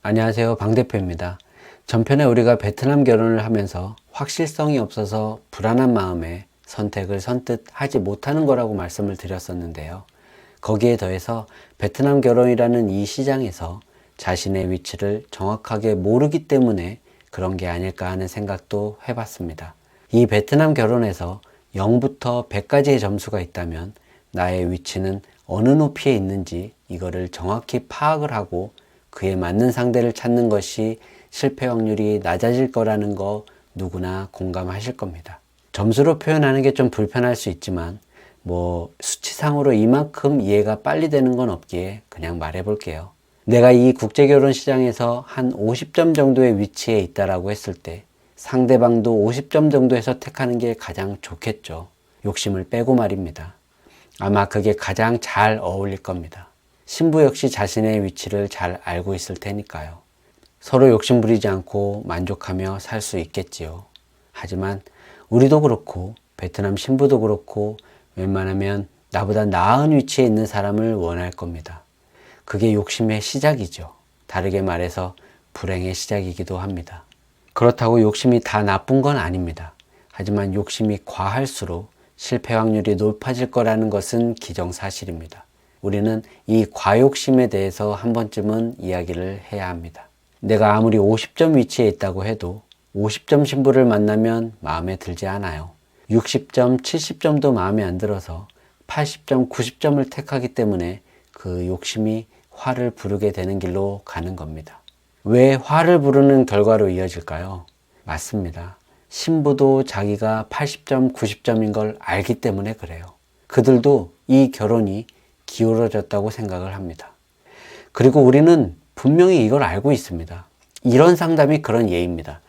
안녕하세요. 방 대표입니다. 전편에 우리가 베트남 결혼을 하면서 확실성이 없어서 불안한 마음에 선택을 선뜻 하지 못하는 거라고 말씀을 드렸었는데요. 거기에 더해서 베트남 결혼이라는 이 시장에서 자신의 위치를 정확하게 모르기 때문에 그런 게 아닐까 하는 생각도 해봤습니다. 이 베트남 결혼에서 0부터 100까지의 점수가 있다면 나의 위치는 어느 높이에 있는지 이거를 정확히 파악을 하고 그에 맞는 상대를 찾는 것이 실패 확률이 낮아질 거라는 거 누구나 공감하실 겁니다. 점수로 표현하는 게 좀 불편할 수 있지만 수치상으로 이만큼 이해가 빨리 되는 건 없기에 그냥 말해 볼게요. 내가 이 국제결혼 시장에서 한 50점 정도의 위치에 있다라고 했을 때 상대방도 50점 정도에서 택하는 게 가장 좋겠죠. 욕심을 빼고 말입니다. 아마 그게 가장 잘 어울릴 겁니다. 신부 역시 자신의 위치를 잘 알고 있을 테니까요. 서로 욕심 부리지 않고 만족하며 살 수 있겠지요. 하지만 우리도 그렇고 베트남 신부도 그렇고 웬만하면 나보다 나은 위치에 있는 사람을 원할 겁니다. 그게 욕심의 시작이죠. 다르게 말해서 불행의 시작이기도 합니다. 그렇다고 욕심이 다 나쁜 건 아닙니다. 하지만 욕심이 과할수록 실패 확률이 높아질 거라는 것은 기정사실입니다. 우리는 이 과욕심에 대해서 한 번쯤은 이야기를 해야 합니다. 내가 아무리 50점 위치에 있다고 해도 50점 신부를 만나면 마음에 들지 않아요. 60점, 70점도 마음에 안 들어서 80점, 90점을 택하기 때문에 그 욕심이 화를 부르게 되는 길로 가는 겁니다. 왜 화를 부르는 결과로 이어질까요? 맞습니다. 신부도 자기가 80점, 90점인 걸 알기 때문에 그래요. 그들도 이 결혼이 기울어졌다고 생각을 합니다. 그리고 우리는 분명히 이걸 알고 있습니다. 이런 상담이 그런 예입니다.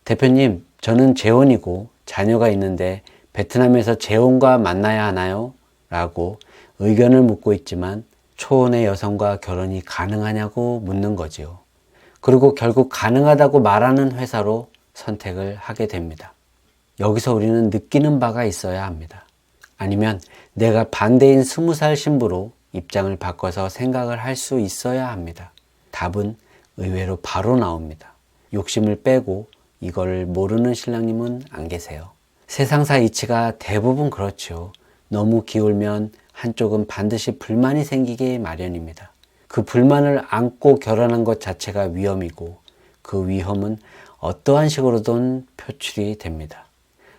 대표님, 저는 재혼이고 자녀가 있는데 베트남에서 재혼과 만나야 하나요? 라고 의견을 묻고 있지만 초혼의 여성과 결혼이 가능하냐고 묻는 거지요. 그리고 결국 가능하다고 말하는 회사로 선택을 하게 됩니다. 여기서 우리는 느끼는 바가 있어야 합니다. 아니면 내가 반대인 20살 신부로 입장을 바꿔서 생각을 할 수 있어야 합니다. 답은 의외로 바로 나옵니다. 욕심을 빼고 이걸 모르는 신랑님은 안 계세요. 세상사 이치가 대부분 그렇죠. 너무 기울면 한쪽은 반드시 불만이 생기게 마련입니다. 그 불만을 안고 결혼한 것 자체가 위험이고 그 위험은 어떠한 식으로든 표출이 됩니다.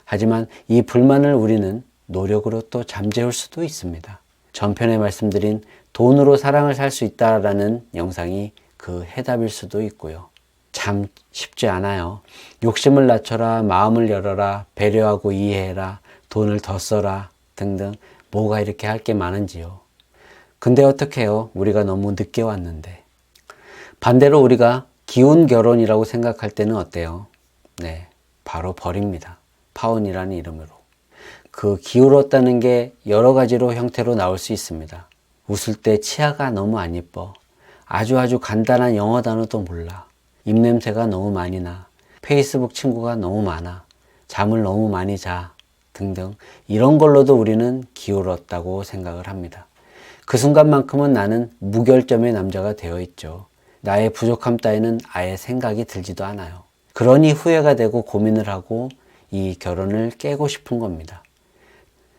하지만 이 불만을 우리는 노력으로 또 잠재울 수도 있습니다. 전편에 말씀드린 돈으로 사랑을 살 수 있다라는 영상이 그 해답일 수도 있고요. 참 쉽지 않아요. 욕심을 낮춰라, 마음을 열어라, 배려하고 이해해라, 돈을 더 써라 등등 뭐가 이렇게 할 게 많은지요. 근데 어떡해요? 우리가 너무 늦게 왔는데. 반대로 우리가 기운 결혼이라고 생각할 때는 어때요? 네, 바로 버립니다. 파혼이라는 이름으로. 그 기울었다는 게 여러 가지로 형태로 나올 수 있습니다. 웃을 때 치아가 너무 안 예뻐. 아주 간단한 영어 단어도 몰라. 입냄새가 너무 많이 나. 페이스북 친구가 너무 많아. 잠을 너무 많이 자. 등등 이런 걸로도 우리는 기울었다고 생각을 합니다. 그 순간만큼은 나는 무결점의 남자가 되어 있죠. 나의 부족함 따위는 아예 생각이 들지도 않아요. 그러니 후회가 되고 고민을 하고 이 결혼을 깨고 싶은 겁니다.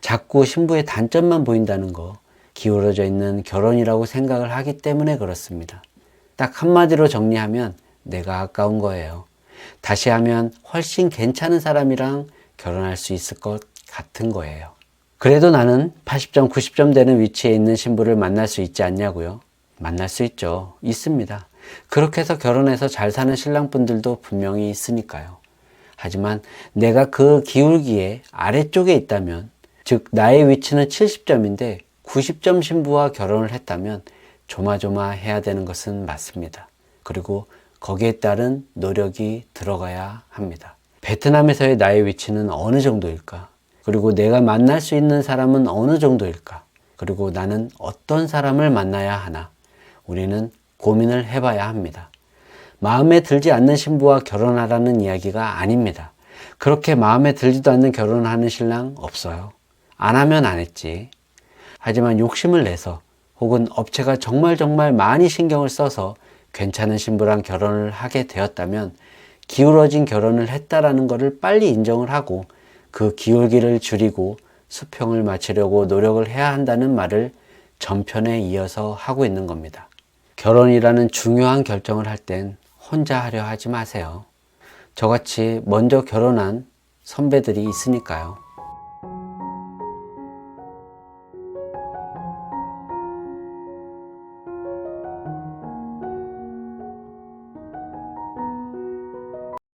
자꾸 신부의 단점만 보인다는 거, 기울어져 있는 결혼이라고 생각을 하기 때문에 그렇습니다. 딱 한마디로 정리하면 내가 아까운 거예요. 다시 하면 훨씬 괜찮은 사람이랑 결혼할 수 있을 것 같은 거예요. 그래도 나는 80점, 90점 되는 위치에 있는 신부를 만날 수 있지 않냐고요? 만날 수 있죠. 있습니다. 그렇게 해서 결혼해서 잘 사는 신랑분들도 분명히 있으니까요. 하지만 내가 그 기울기에 아래쪽에 있다면, 즉 나의 위치는 70점인데 90점 신부와 결혼을 했다면 조마조마해야 되는 것은 맞습니다. 그리고 거기에 따른 노력이 들어가야 합니다. 베트남에서의 나의 위치는 어느 정도일까? 그리고 내가 만날 수 있는 사람은 어느 정도일까? 그리고 나는 어떤 사람을 만나야 하나? 우리는 고민을 해봐야 합니다. 마음에 들지 않는 신부와 결혼하라는 이야기가 아닙니다. 그렇게 마음에 들지도 않는 결혼을 하는 신랑 없어요. 안 하면 안 했지. 하지만 욕심을 내서 혹은 업체가 정말 많이 신경을 써서 괜찮은 신부랑 결혼을 하게 되었다면 기울어진 결혼을 했다라는 것을 빨리 인정을 하고 그 기울기를 줄이고 수평을 맞추려고 노력을 해야 한다는 말을 전편에 이어서 하고 있는 겁니다. 결혼이라는 중요한 결정을 할 땐 혼자 하려 하지 마세요. 저같이 먼저 결혼한 선배들이 있으니까요.